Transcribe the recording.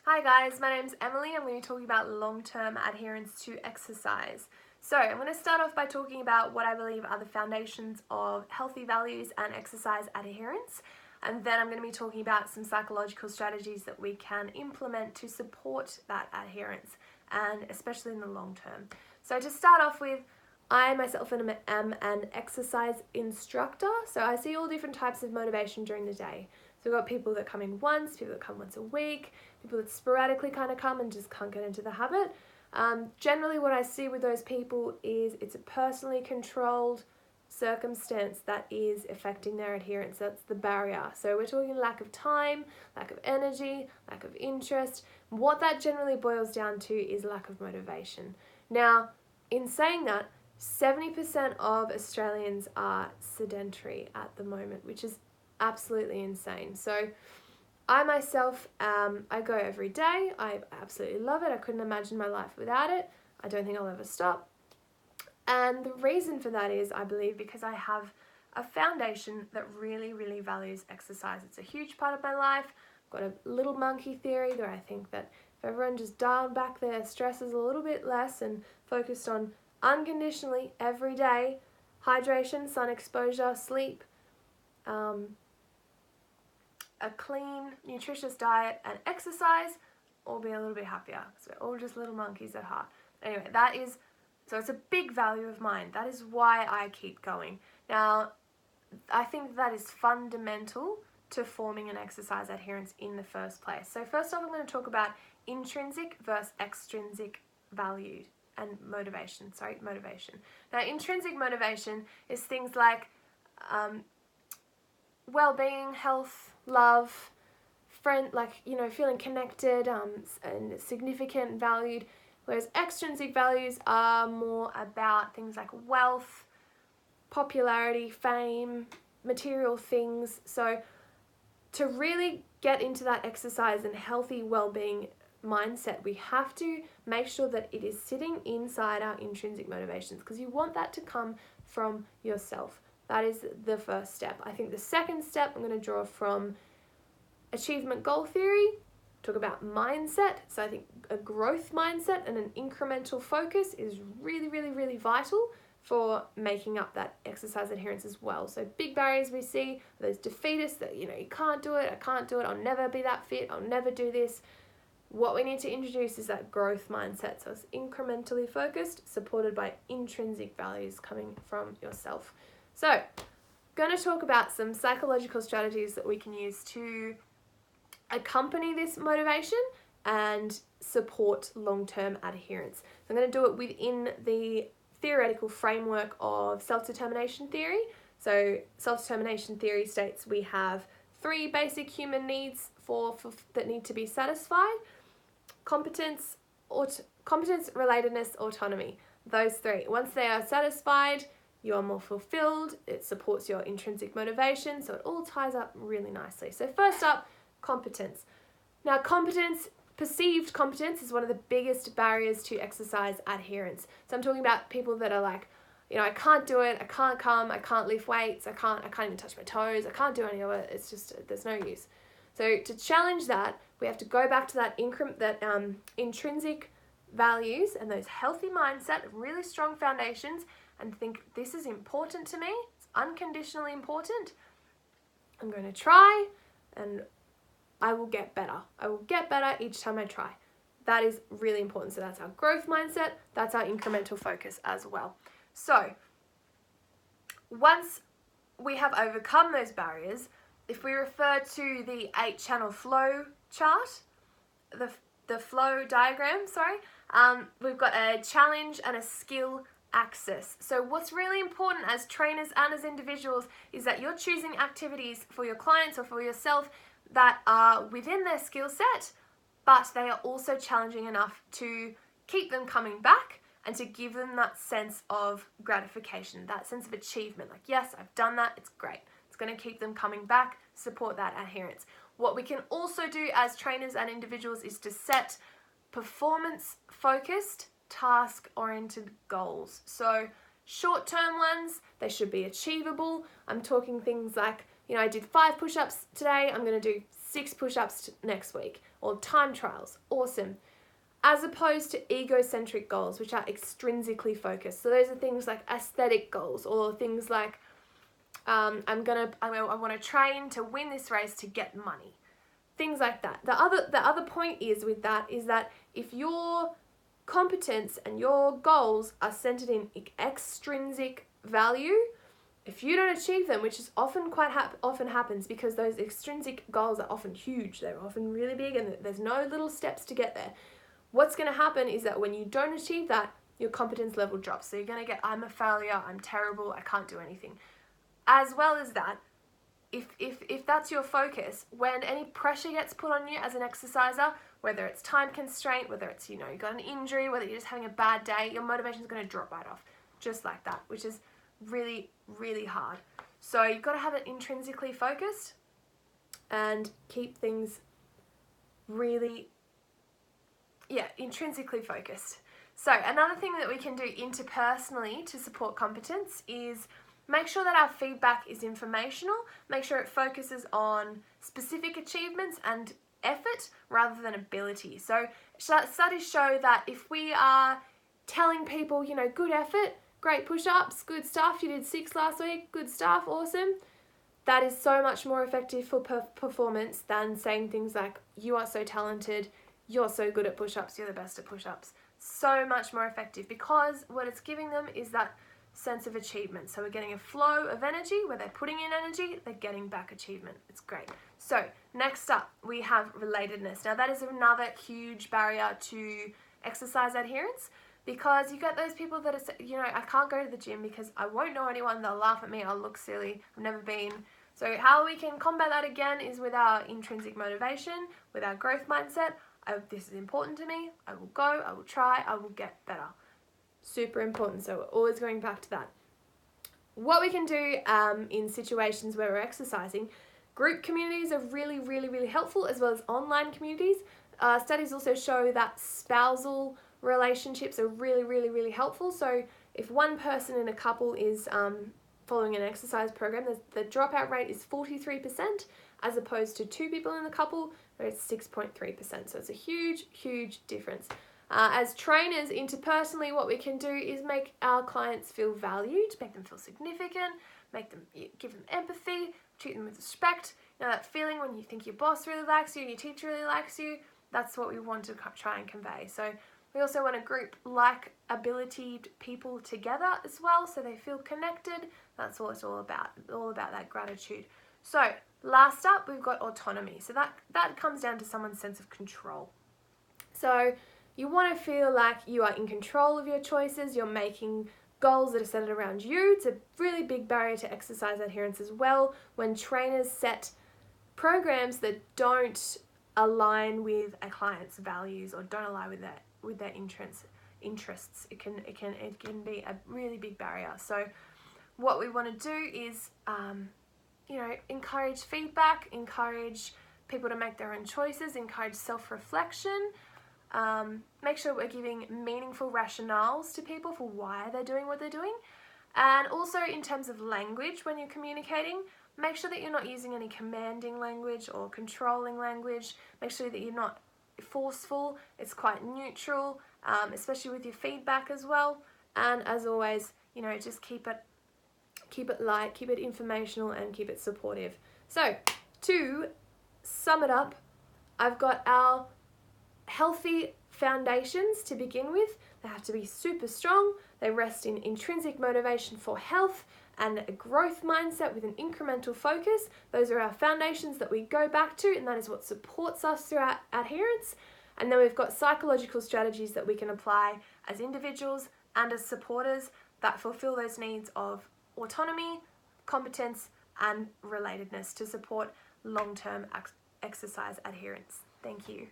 Hi guys, my name's Emily. I'm going to be talking about long-term adherence to exercise. So I'm going to start off by talking about what I believe are the foundations of healthy values and exercise adherence. And then I'm going to be talking about some psychological strategies that we can implement to support that adherence, and especially in the long term. So to start off with, I myself am an exercise instructor, so I see all different types of motivation during the day. So we've got people that come in once, people that come once a week, people that sporadically kind of come and just can't get into the habit. Generally what I see with those people is it's a personally controlled circumstance that is affecting their adherence. That's the barrier. So we're talking lack of time, lack of energy, lack of interest. What that generally boils down to is lack of motivation. Now, in saying that, 70% of Australians are sedentary at the moment, which is absolutely insane. So I myself, I go every day. I absolutely love it. I couldn't imagine my life without it. I don't think I'll ever stop. And the reason for that is, I believe, because I have a foundation that really, really values exercise. It's a huge part of my life. I've got a little monkey theory where I think that if everyone just dialed back their stresses a little bit less and focused on unconditionally every day hydration, sun exposure, sleep, a clean, nutritious diet, and exercise, all be a little bit happier. So we're all just little monkeys at heart. Anyway, so it's a big value of mine. That is why I keep going. Now, I think that is fundamental to forming an exercise adherence in the first place. So first off, I'm going to talk about intrinsic versus extrinsic value and motivation. Now, intrinsic motivation is things like well-being, health, love, feeling connected and significant, valued, whereas extrinsic values are more about things like wealth, popularity, fame, material things. So to really get into that exercise and healthy well-being mindset, we have to make sure that it is sitting inside our intrinsic motivations, because you want that to come from yourself. That is the first step. I think the second step I'm going to draw from achievement goal theory, talk about mindset. So I think a growth mindset and an incremental focus is really, really, really vital for making up that exercise adherence as well. So big barriers we see are those defeatists that, you can't do it, I can't do it, I'll never be that fit, I'll never do this. What we need to introduce is that growth mindset. So it's incrementally focused, supported by intrinsic values coming from yourself. So, going to talk about some psychological strategies that we can use to accompany this motivation and support long-term adherence. So I'm going to do it within the theoretical framework of self-determination theory. So self-determination theory states we have 3 basic human needs that need to be satisfied: competence, relatedness, autonomy. Those 3. Once they are satisfied, you are more fulfilled, it supports your intrinsic motivation, so it all ties up really nicely. So first up, competence. Now perceived competence is one of the biggest barriers to exercise adherence. So I'm talking about people that are like, I can't do it, I can't come, I can't lift weights, I can't even touch my toes, I can't do any of it, it's just, there's no use. So to challenge that, we have to go back to that intrinsic values and those healthy mindset, really strong foundations, and think, this is important to me, it's unconditionally important, I'm going to try, and I will get better. I will get better each time I try. That is really important. So that's our growth mindset, that's our incremental focus as well. So once we have overcome those barriers, if we refer to the 8-channel flow chart, the flow diagram, we've got a challenge and a skill axis. So what's really important as trainers and as individuals is that you're choosing activities for your clients or for yourself that are within their skill set, but they are also challenging enough to keep them coming back and to give them that sense of gratification, that sense of achievement. Like, yes, I've done that, it's great. It's going to keep them coming back, support that adherence. What we can also do as trainers and individuals is to set performance-focused, task-oriented goals. So short-term ones, they should be achievable. I'm talking things like, I did 5 push-ups today, I'm going to do 6 push-ups next week, or time trials, awesome. As opposed to egocentric goals, which are extrinsically focused. So those are things like aesthetic goals, or things like I want to train to win this race to get money. Things like that. The other point is with that is that if your competence and your goals are centered in extrinsic value, if you don't achieve them, which is often often happens because those extrinsic goals are often huge, they're often really big, and there's no little steps to get there. What's going to happen is that when you don't achieve that, your competence level drops. So you're going to get, I'm a failure, I'm terrible, I can't do anything. As well as that, if that's your focus, when any pressure gets put on you as an exerciser, whether it's time constraint, whether it's, you got an injury, whether you're just having a bad day, your motivation is going to drop right off, just like that, which is really, really hard. So you've got to have it intrinsically focused and keep things really, intrinsically focused. So another thing that we can do interpersonally to support competence is make sure that our feedback is informational, make sure it focuses on specific achievements and effort rather than ability. So studies show that if we are telling people, good effort, great push-ups, good stuff, you did 6 last week, good stuff, awesome, that is so much more effective for performance than saying things like, you are so talented, you're so good at push-ups, you're the best at push-ups. So much more effective, because what it's giving them is that sense of achievement. So we're getting a flow of energy where they're putting in energy, they're getting back achievement. It's great. So next up, we have relatedness. Now that is another huge barrier to exercise adherence, because you get those people that are, I can't go to the gym because I won't know anyone, they'll laugh at me, I'll look silly, I've never been. So how we can combat that again is with our intrinsic motivation, with our growth mindset. This is important to me, I will go, I will try, I will get better. Super important, so we're always going back to that. What we can do in situations where we're exercising, group communities are really, really, really helpful, as well as online communities. Studies also show that spousal relationships are really, really, really helpful. So if one person in a couple is following an exercise program, the dropout rate is 43%, as opposed to 2 people in the couple, where it's 6.3%. So it's a huge, huge difference. As trainers, interpersonally, what we can do is make our clients feel valued, make them feel significant, give them empathy, treat them with respect. That feeling when you think your boss really likes you and your teacher really likes you, that's what we want to try and convey. So we also want to group like-abilitied people together as well, so they feel connected. That's what it's all about that gratitude. So last up, we've got autonomy. So that comes down to someone's sense of control. So you want to feel like you are in control of your choices, you're making goals that are centered around you. It's a really big barrier to exercise adherence as well, when trainers set programs that don't align with a client's values or don't align with their interests. It can be a really big barrier. So what we want to do is encourage feedback, encourage people to make their own choices, encourage self-reflection. Make sure we're giving meaningful rationales to people for why they're doing what they're doing. And also in terms of language, when you're communicating, make sure that you're not using any commanding language or controlling language. Make sure that you're not forceful. It's quite neutral, especially with your feedback as well. And as always, just keep it light, keep it informational, and keep it supportive. So to sum it up, I've got our healthy foundations to begin with. They have to be super strong. They rest in intrinsic motivation for health and a growth mindset with an incremental focus. Those are our foundations that we go back to, and that is what supports us through our adherence. And then we've got psychological strategies that we can apply as individuals and as supporters that fulfill those needs of autonomy, competence, and relatedness to support long-term exercise adherence. Thank you.